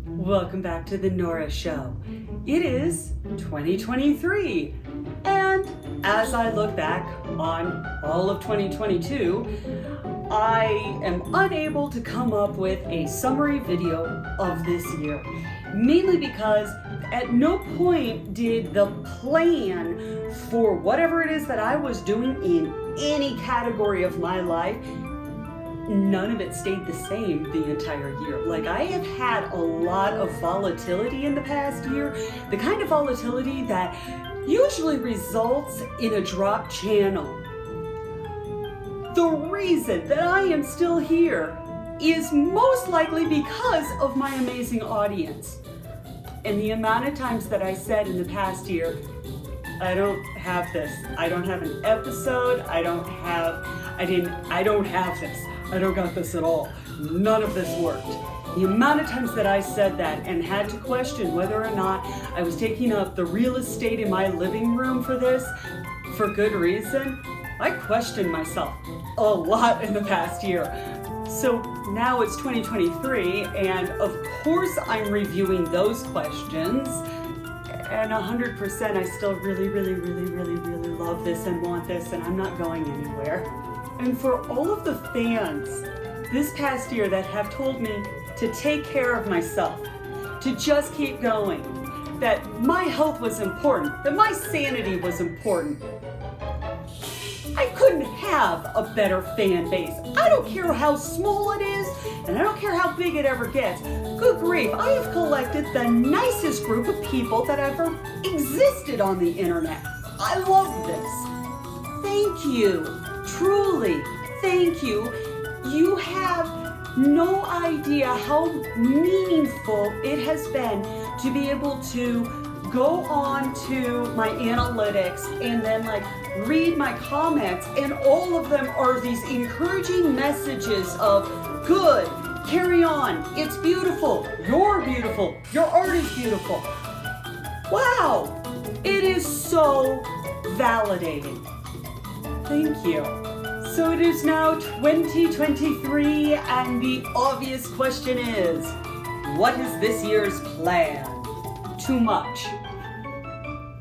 Welcome back to the Nora Show. It is 2023, and as I look back on all of 2022, I am unable to come up with a summary video of this year, mainly because at no point did the plan for whatever it is that I was doing in any category of my life, none of it stayed the same the entire year. Like, I have had a lot of volatility in the past year, the kind of volatility that usually results in a drop channel. The reason that I am still here is most likely because of my amazing audience. And the amount of times that I said in the past year, I don't have this. I don't have an episode. I don't have this. I don't got this at all. None of this worked. The amount of times that I said that and had to question whether or not I was taking up the real estate in my living room for this, for good reason, I questioned myself a lot in the past year. So now it's 2023, and of course I'm reviewing those questions, and 100% I still really love this and want this, and I'm not going anywhere. And for all of the fans this past year that have told me to take care of myself, to just keep going, that my health was important, that my sanity was important, I couldn't have a better fan base. I don't care how small it is, and I don't care how big it ever gets. Good grief, I have collected the nicest group of people that ever existed on the internet. I love this. Thank you. Truly, thank you. You have no idea how meaningful it has been to be able to go on to my analytics and then read my comments, and all of them are these encouraging messages of good, carry on, it's beautiful, you're beautiful, your art is beautiful. Wow, it is so validating. Thank you. So it is now 2023, and the obvious question is, what is this year's plan? Too much.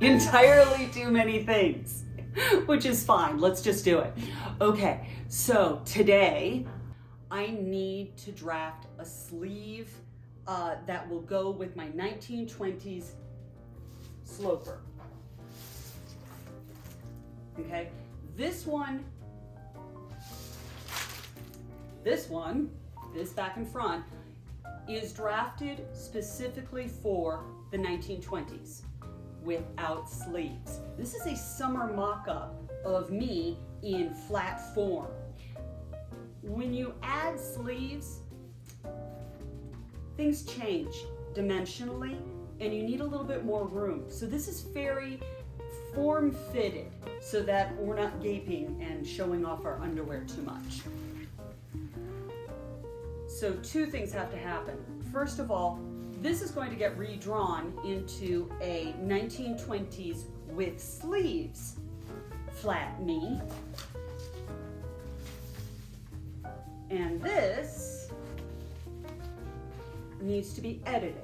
Entirely too many things, which is fine. Let's just do it. Okay, so today I need to draft a sleeve that will go with my 1920s sloper. Okay. This back and front, is drafted specifically for the 1920s without sleeves. This is a summer mock-up of me in flat form. When you add sleeves, things change dimensionally and you need a little bit more room. So this is very form-fitted so that we're not gaping and showing off our underwear too much. So two things have to happen. First of all, this is going to get redrawn into a 1920s with sleeves flat knee. And this needs to be edited.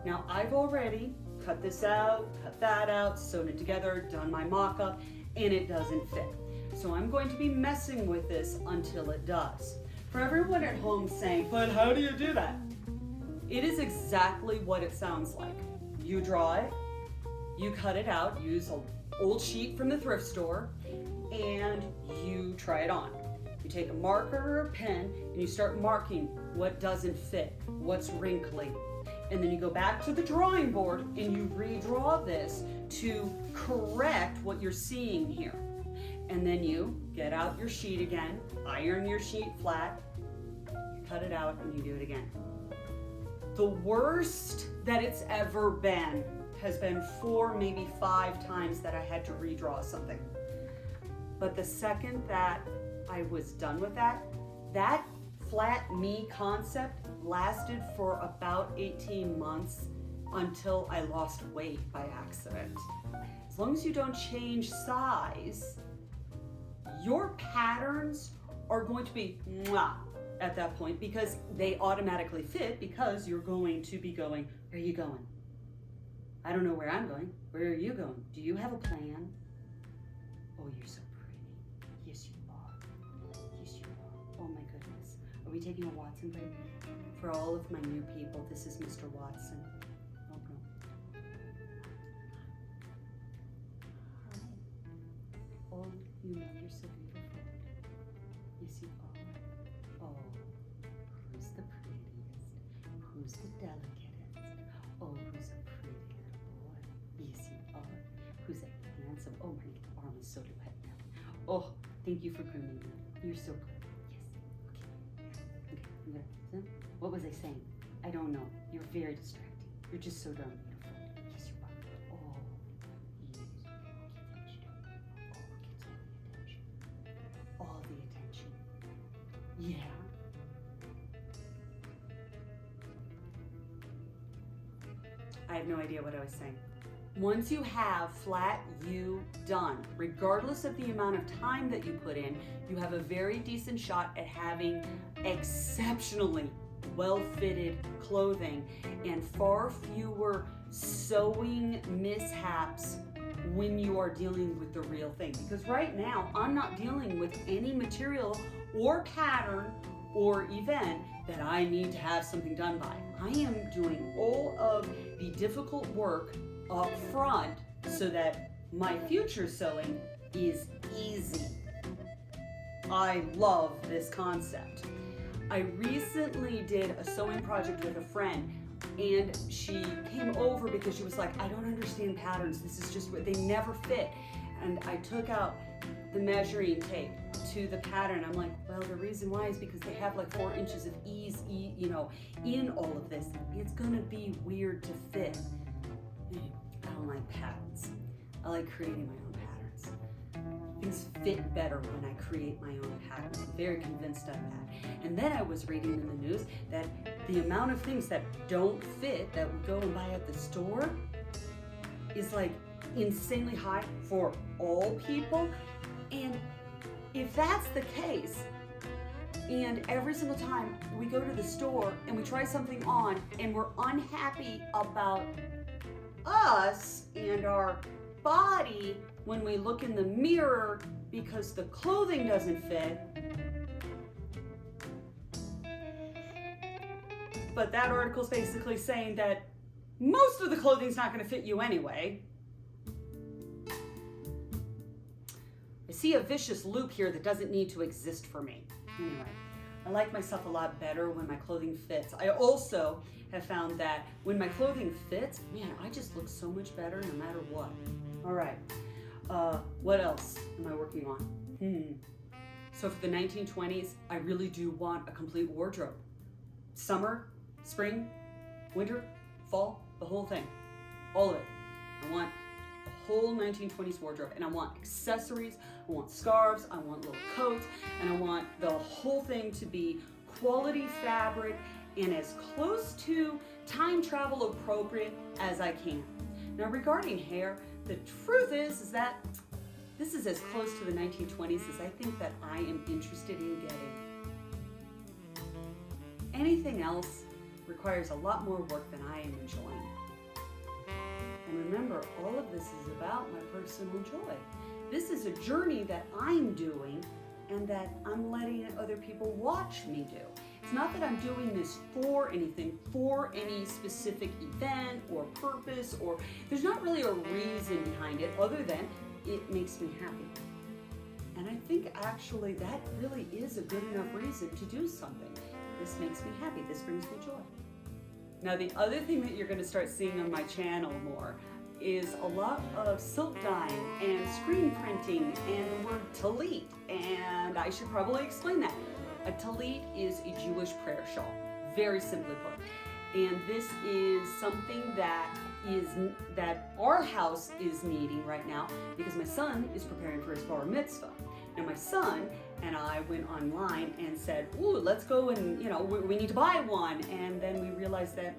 Now, I've already cut this out, cut that out, sewn it together, done my mock-up, and it doesn't fit. So I'm going to be messing with this until it does. For everyone at home saying, but how do you do that? It is exactly what it sounds like. You draw it, you cut it out, use an old sheet from the thrift store, and you try it on. You take a marker or a pen and you start marking what doesn't fit, what's wrinkly. And then you go back to the drawing board and you redraw this to correct what you're seeing here. And then you get out your sheet again, iron your sheet flat, you cut it out, and you do it again. The worst that it's ever been has been 4, maybe 5 times that I had to redraw something. But the second that I was done with that flat knee concept lasted for about 18 months until I lost weight by accident. As long as you don't change size, your patterns are going to be at that point because they automatically fit because you're going to be going, where are you going? I don't know where I'm going. Where are you going? Do you have a plan? Oh, you're so pretty. Yes, you are. Yes, you are. Oh my goodness. Are we taking a Watson break? For all of my new people, this is Mr. Watson. Oh no. Hi. Oh, you know you're so beautiful. Yes, you are. Oh, who's the prettiest? Who's the delicatest? Oh, who's a pretty little boy? Yes, you are. Who's a handsome? Oh, my arm is so wet now. Oh, thank you for grooming me. You're so good. Yes. Okay. Okay. I'm gonna. What was I saying? I don't know. You're very distracting. You're just so darn beautiful. Yes, you are. Oh, yes. Oh, all the attention. Yeah. I have no idea what I was saying. Once you have flat U done, regardless of the amount of time that you put in, you have a very decent shot at having exceptionally well-fitted clothing and far fewer sewing mishaps when you are dealing with the real thing. Because right now, I'm not dealing with any material or pattern or event that I need to have something done by. I am doing all of the difficult work up front so that my future sewing is easy. I love this concept. I recently did a sewing project with a friend and she came over because she was like, I don't understand patterns. This is just what they never fit. And I took out the measuring tape to the pattern. I'm like, well, the reason why is because they have like 4 inches of ease, in all of this. It's gonna be weird to fit. I don't like patterns. I like creating my own patterns. Things fit better when I create my own patterns. I'm very convinced of that. And then I was reading in the news that the amount of things that don't fit that we go and buy at the store is like insanely high for all people. And if that's the case, and every single time we go to the store and we try something on and we're unhappy about us and our body when we look in the mirror because the clothing doesn't fit, but that article's basically saying that most of the clothing's not going to fit you anyway. I see a vicious loop here that doesn't need to exist for me. Anyway, I like myself a lot better when my clothing fits. I also have found that when my clothing fits, man, I just look so much better no matter what. All right, what else am I working on? So for the 1920s, I really do want a complete wardrobe. Summer, spring, winter, fall, the whole thing, all of it. I want a whole 1920s wardrobe, and I want accessories, I want scarves, I want little coats, and I want the whole thing to be quality fabric and as close to time travel appropriate as I can. Now regarding hair, the truth is that this is as close to the 1920s as I think that I am interested in getting. Anything else requires a lot more work than I am enjoying. And remember, all of this is about my personal joy. This is a journey that I'm doing and that I'm letting other people watch me do. It's not that I'm doing this for anything, for any specific event or purpose, or there's not really a reason behind it other than it makes me happy. And I think actually that really is a good enough reason to do something. This makes me happy, this brings me joy. Now the other thing that you're going to start seeing on my channel more is a lot of silk dyeing and screen printing and the word Tallit, and I should probably explain that. A Tallit is a Jewish prayer shawl, very simply put. And this is something that our house is needing right now because my son is preparing for his bar mitzvah. Now my son and I went online and said, ooh, let's go and, we need to buy one. And then we realized that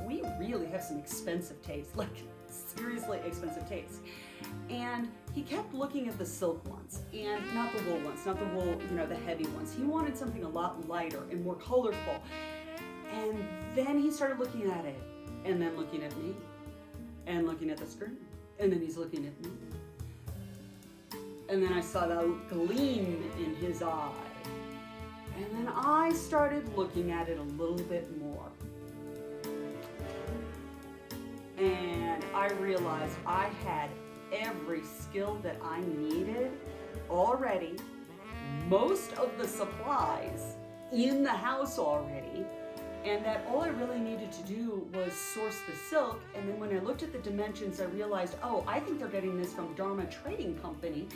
we really have some expensive taste, like seriously expensive taste. And he kept looking at the silk ones and not the wool ones, not the wool, the heavy ones. He wanted something a lot lighter and more colorful. And then he started looking at it and then looking at me and looking at the screen. And then he's looking at me. And then I saw that gleam in his eye. And then I started looking at it a little bit more. And I realized I had every skill that I needed already, most of the supplies in the house already, and that all I really needed to do was source the silk. And then when I looked at the dimensions, I realized, oh, I think they're getting this from Dharma Trading Company,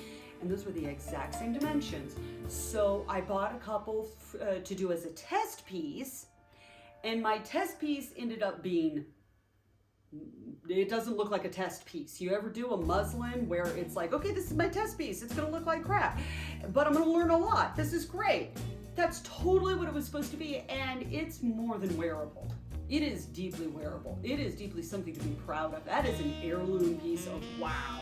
and those were the exact same dimensions. So I bought a couple to do as a test piece, and my test piece ended up being, it doesn't look like a test piece. You ever do a muslin where it's like, okay, this is my test piece, it's gonna look like crap, but I'm gonna learn a lot, this is great. That's totally what it was supposed to be, and it's more than wearable. It is deeply wearable. It is deeply something to be proud of. That is an heirloom piece of wow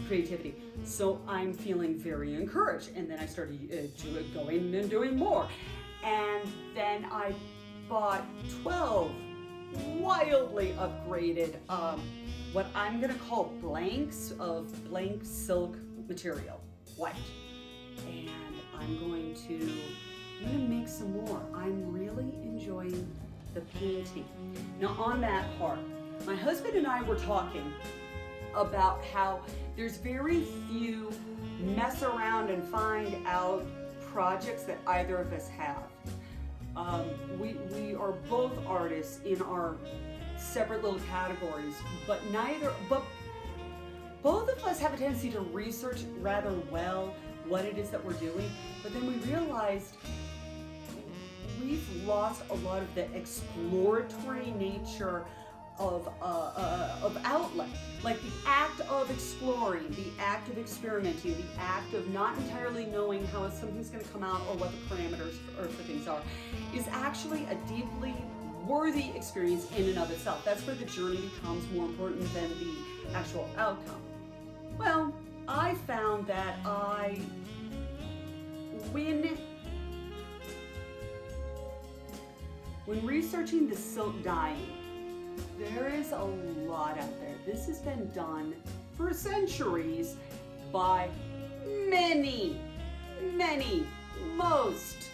creativity. So I'm feeling very encouraged, and then I started going and doing more. And then I bought 12 wildly upgraded, what I'm gonna call blanks of blank silk material, white. And I'm going to make some more. I'm really enjoying the painting. Now on that part, my husband and I were talking about how there's very few mess around and find out projects that either of us have. We are both artists in our separate little categories, but both of us have a tendency to research rather well what it is that we're doing, but then we realized we've lost a lot of the exploratory nature of outlet, like the act of exploring, the act of experimenting, the act of not entirely knowing how something's going to come out or what the parameters for things are, is actually a deeply worthy experience in and of itself. That's where the journey becomes more important than the actual outcome. Well, I found that when researching the silk dyeing, there is a lot out there. This has been done for centuries by many, most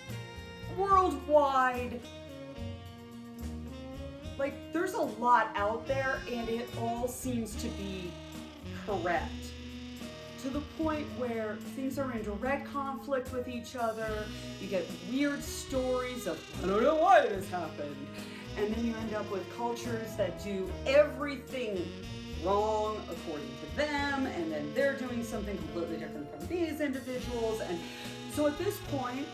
worldwide. Like, there's a lot out there, and it all seems to be correct, to the point where things are in direct conflict with each other. You get weird stories of, I don't know why this happened. And then you end up with cultures that do everything wrong according to them, and then they're doing something completely different from these individuals. And so at this point,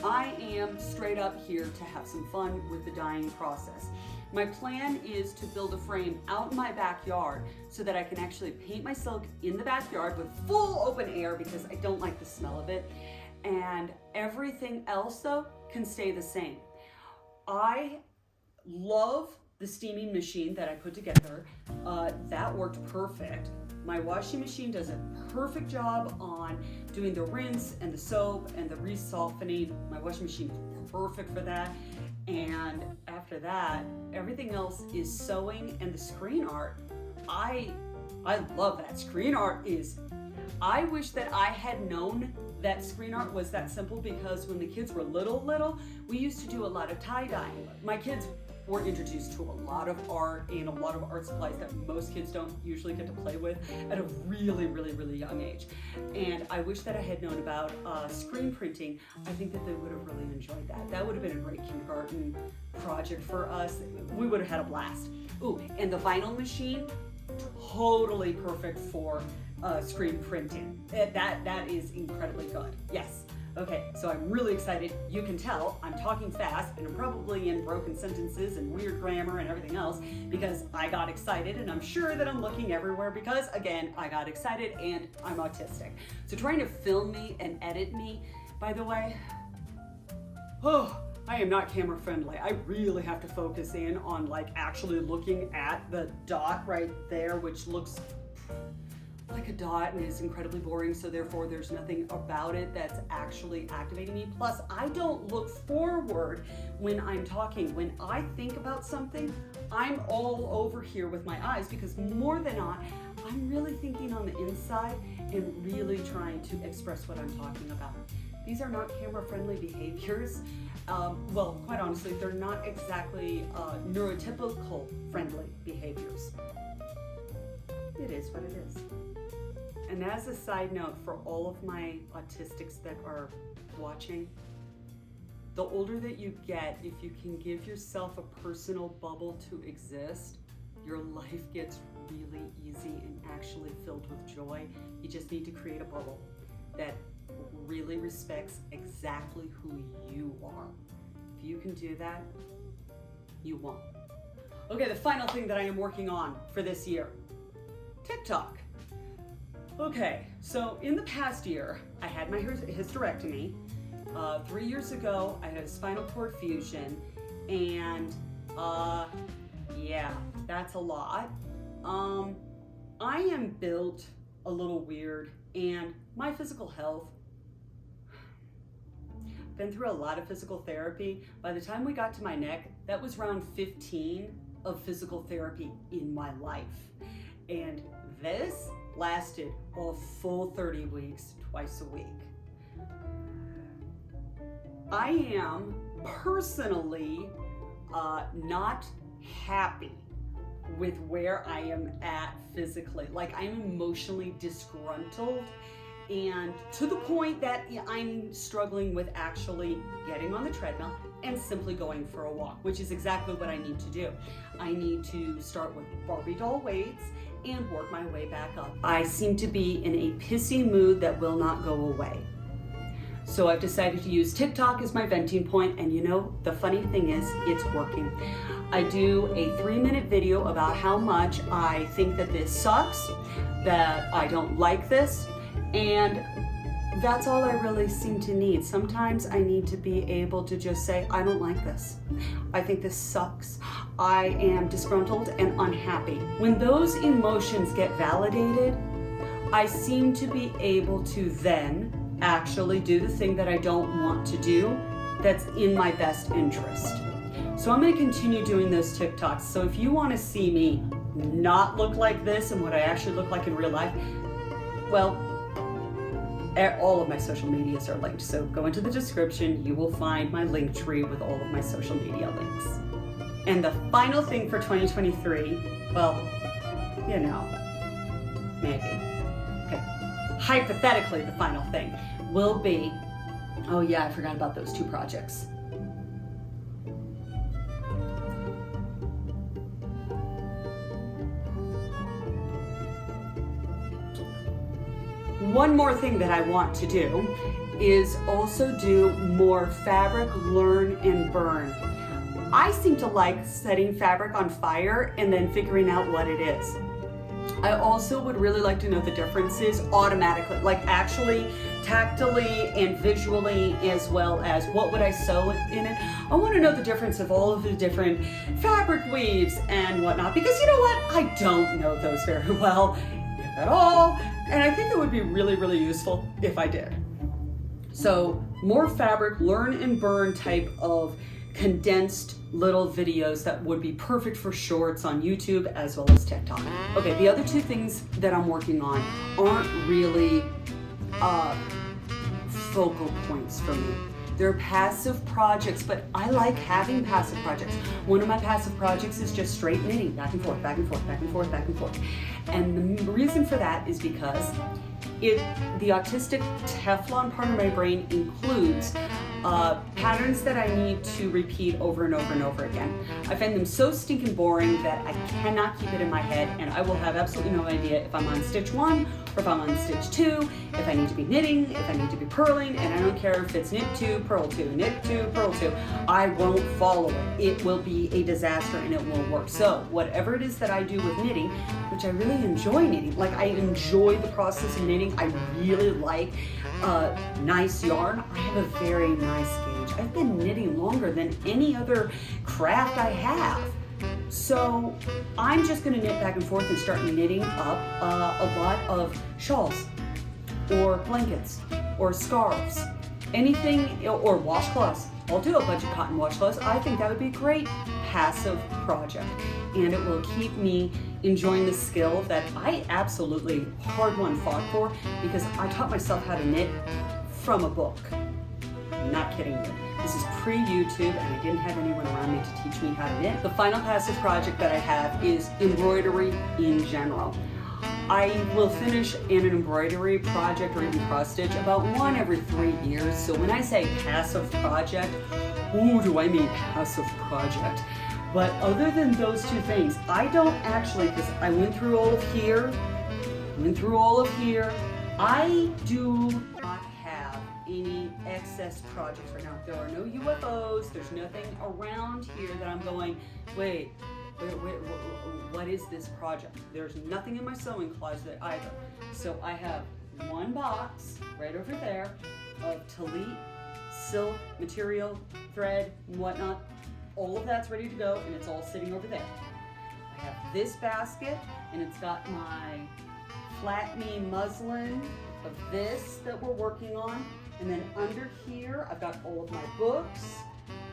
I am straight up here to have some fun with the dyeing process. My plan is to build a frame out in my backyard so that I can actually paint my silk in the backyard with full open air, because I don't like the smell of it. And everything else, though, can stay the same. I love the steaming machine that I put together. That worked perfect. My washing machine does a perfect job on doing the rinse and the soap and the resoftening. My washing machine is perfect for that. And after that, everything else is sewing and the screen art. I love that. Screen art is, I wish that I had known that screen art was that simple, because when the kids were little, we used to do a lot of tie-dyeing. My kids were introduced to a lot of art and a lot of art supplies that most kids don't usually get to play with at a really young age. And I wish that I had known about screen printing. I think that they would have really enjoyed that. That would have been a great kindergarten project for us. We would have had a blast. Ooh, and the vinyl machine, totally perfect for screen printing. That is incredibly good. Yes. Okay, so I'm really excited. You can tell I'm talking fast, and I'm probably in broken sentences and weird grammar and everything else, because I got excited, and I'm sure that I'm looking everywhere because, again, I got excited and I'm autistic. So trying to film me and edit me, by the way, I am not camera friendly. I really have to focus in on like actually looking at the dot right there, which looks like a dot and is incredibly boring, so therefore there's nothing about it that's actually activating me. Plus, I don't look forward when I'm talking. When I think about something, I'm all over here with my eyes, because more than not, I'm really thinking on the inside and really trying to express what I'm talking about. These are not camera-friendly behaviors. Well, quite honestly, they're not exactly neurotypical friendly behaviors. It is what it is. And as a side note, for all of my autistics that are watching, the older that you get, if you can give yourself a personal bubble to exist, your life gets really easy and actually filled with joy. You just need to create a bubble that really respects exactly who you are. If you can do that, you won't. Okay, the final thing that I am working on for this year, TikTok. Okay, so in the past year, I had my hysterectomy. 3 years ago, I had a spinal cord fusion, and yeah, that's a lot. I am built a little weird, and my physical health, been through a lot of physical therapy. By the time we got to my neck, that was round 15 of physical therapy in my life. And this lasted a full 30 weeks, twice a week. I am personally not happy with where I am at physically. Like, I'm emotionally disgruntled, and to the point that I'm struggling with actually getting on the treadmill and simply going for a walk, which is exactly what I need to do. I need to start with Barbie doll weights and work my way back up. I seem to be in a pissy mood that will not go away. So I've decided to use TikTok as my venting point, and you know, the funny thing is, it's working. I do a 3-minute video about how much I think that this sucks, that I don't like this, and that's all I really seem to need. Sometimes I need to be able to just say, I don't like this. I think this sucks. I am disgruntled and unhappy. When those emotions get validated, I seem to be able to then actually do the thing that I don't want to do that's in my best interest. So I'm going to continue doing those TikToks. So if you want to see me not look like this and what I actually look like in real life, well, all of my social medias are linked. So go into the description, you will find my link tree with all of my social media links. And the final thing for 2023, well, you know, maybe. Okay. Hypothetically, the final thing will be, oh yeah, I forgot about those 2 projects. One more thing that I want to do is also do more fabric learn and burn. I seem to like setting fabric on fire and then figuring out what it is. I also would really like to know the differences automatically, like actually tactily and visually, as well as what would I sew in it. I want to know the difference of all of the different fabric weaves and whatnot, because you know what? I don't know those very well, if at all, and I think that would be really, really useful if I did. So more fabric learn and burn type of condensed little videos that would be perfect for shorts on YouTube as well as TikTok. Okay, the other 2 things that I'm working on aren't really focal points for me. They're passive projects, but I like having passive projects. One of my passive projects is just straight knitting, back and forth, back and forth, back and forth, back and forth. And the reason for that is because the autistic Teflon part of my brain includes patterns that I need to repeat over and over and over again. I find them so stinking boring that I cannot keep it in my head, and I will have absolutely no idea if I'm on stitch 1 or if I'm on stitch 2, if I need to be knitting, if I need to be purling, and I don't care if it's knit 2, purl 2, knit 2, purl 2. I won't follow it. It will be a disaster and it won't work. So whatever it is that I do with knitting, which I really enjoy knitting, like I enjoy the process of knitting, I really like nice yarn. I have a very nice gauge. I've been knitting longer than any other craft I have. So I'm just gonna knit back and forth and start knitting up a lot of shawls or blankets or scarves, anything, or washcloths. I'll do a bunch of cotton washcloths. I think that would be a great passive project, and it will keep me enjoying the skill that I absolutely hard won fought for, because I taught myself how to knit from a book. I'm not kidding you. This is pre-YouTube, and I didn't have anyone around me to teach me how to knit. The final passive project that I have is embroidery in general. I will finish an embroidery project or even cross stitch about one every 3 years. So when I say passive project, do I mean passive project? But other than those two things, I don't actually, because I went through all of here, I do not have any excess projects right now. There are no UFOs, there's nothing around here that I'm going, wait, what is this project? There's nothing in my sewing closet either. So I have one box right over there of Tallit silk material, thread, and whatnot. All of that's ready to go, and it's all sitting over there. I have this basket, and it's got my flat knee muslin of this that we're working on. And then under here, I've got all of my books.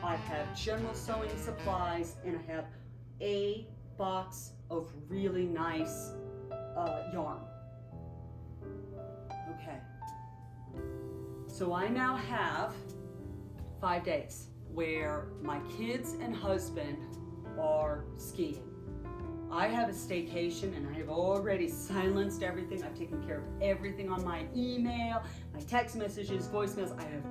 I have general sewing supplies, and I have a box of really nice yarn. Okay. So I now have 5 days where my kids and husband are skiing. I have a staycation, and I have already silenced everything. I've taken care of everything on my email, my text messages, voicemails. I have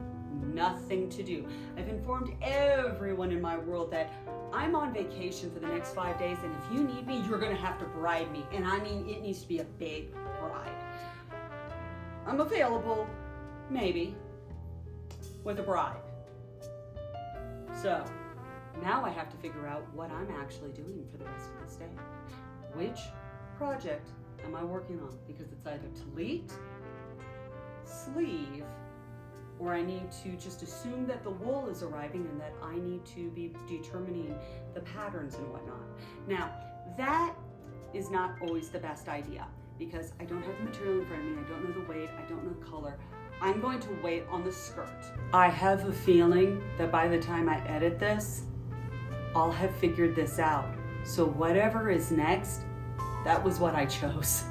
nothing to do. I've informed everyone in my world that I'm on vacation for the next 5 days, and if you need me, you're gonna have to bribe me. And I mean, it needs to be a big bribe. I'm available, maybe, with a bribe. So now I have to figure out what I'm actually doing for the rest of this day. Which project am I working on? Because it's either Tallit, sleeve, or I need to just assume that the wool is arriving and that I need to be determining the patterns and whatnot. Now, that is not always the best idea, because I don't have the material in front of me, I don't know the weight, I don't know the color. I'm going to wait on the skirt. I have a feeling that by the time I edit this, I'll have figured this out. So whatever is next, that was what I chose.